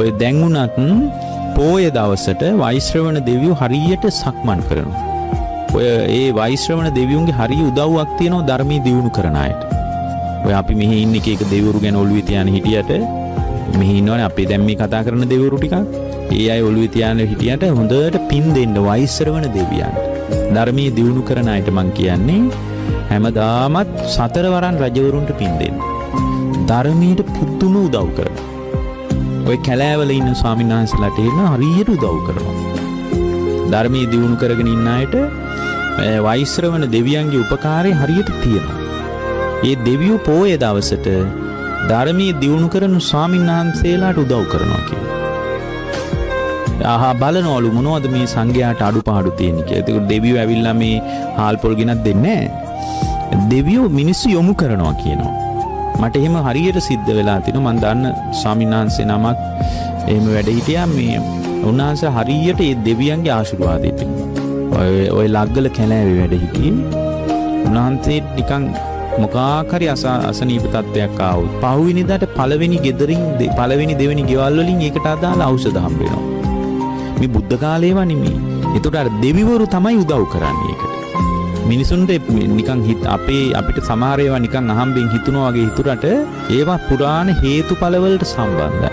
ඔය දැන් උනත් පෝය දවසට වෛශ්‍රවණ දෙවියෝ හරියට සක්මන් කරනවා. ඔය ඒ වෛශ්‍රවණ දෙවියුන්ගේ හරිය උදව්වක් තියෙනවා ධර්මයේ දියුණු කරන අයට. ඔය අපි මෙහි ඉන්න එක දෙවිවරු ගැන ඔළුවේ තියාන හිටියට මෙහි ඉන්නවනේ අපි දැන් මේ කතා කරන දෙවිවරු ටිකක්. ඒ අය ඔළුවේ තියාන හිටියට හොඳට පින් දෙන්න වෛශ්‍රවණ දෙවියන්ට. ධර්මයේ දියුණු කරන අයට මං කියන්නේ හැමදාමත් සතරවරන් රජවරුන්ට පින් දෙන්න. ධර්මයට පුදුම උදව් කරනවා. ඔය කැලෑවල ඉන්න ස්වාමීන් වහන්සේලාට එන හරියට උදව් කරනවා. ධර්මයේ දියුණු කරගෙන ඉන්න අයට වෛශ්‍රවණ දෙවියන්ගේ උපකාරය හරියට තියෙනවා. ඒ දෙවියෝ පොය දවසට ධර්මයේ දියුණු කරන ස්වාමීන් වහන්සේලාට උදව් කරනවා කියලා. බලනවලු මොනවද මේ සංඝයාට අඩුපාඩු තියෙන්නේ කියලා. ඒක දෙවියෝ ඇවිල්ලා මේ හාල් පොල් ගෙනත් දෙන්නේ නැහැ. දෙවියෝ මිනිස්සු යොමු කරනවා කියනවා. මට එහෙම හරියට සිද්ධ වෙලා තිනවා. මම දන්න ස්වාමීන් වහන්සේ නමක් එහෙම වැඩ හිටියා. මේ උන්වහන්සේ හරියට ඒ දෙවියන්ගේ ආශිර්වාදය තිබුණා. ඔය ලග්ගල කැලෑවේ වැඩ හිටියේ. උන්වහන්සේ නිකන් මොකක් හරි අසනීප තත්ත්වයක් ආවොත් පහුවෙනිදාට පළවෙනි ගෙදරින් පළවෙනි දෙවෙනි ගෙවල් වලින් ඒකට අදාළ ඖෂධ හම්බ වෙනවා. මේ බුද්ධ කාලේ වනිමේ. ඒකට අර දෙවිවරු තමයි උදව් කරන්නේ ඒකට. මිනිසුන්ට නිකන් අපිට සමහර ඒවා නිකන් අහම්බෙන් හිතුනවා වගේ හිතුරට ඒවා පුරාණ හේතුඵල වලට සම්බන්ධයි.